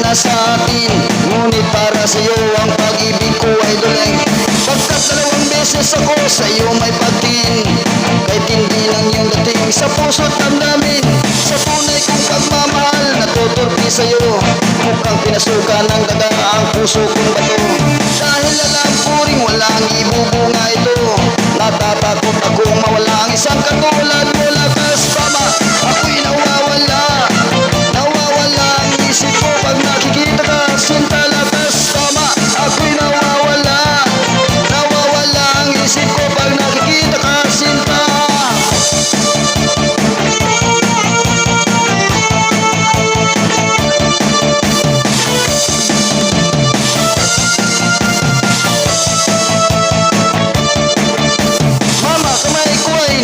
na sa atin, ngunit para sa iyo ang pag-ibig ko ay duling. Pagkat 2 beses ako sa iyo may pagtingin, kahit hindi ng iyong dating sa puso't damdamin. Sa tunay kong pagmamahal, natuturpi sa iyo, mukhang pinasukan ng daga ang puso kong bato. Dahil alam ko rin walang ibubunga ito, natatakot akong mawala ang isang katulad mo. Lakas tama, ako'y nawawala ang isip ko pag nakikita ka, sinta. Lakas tama, ako'y nawawala ang isip ko pag nakikita ka, sinta.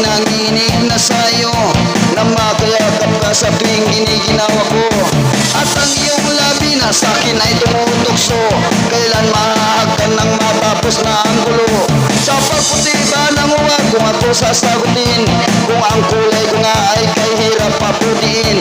Nanginig na sa'yo, na makayakap ka sa tuwing giniginawa ko. At ang iyong labi na sa'kin ay tumutokso, kailan mahahagkan ng matapos na ang gulo. Sa pagputi ba ng uwag kung ako sasagutin, kung ang kulay ko nga ay kay hirap paputiin.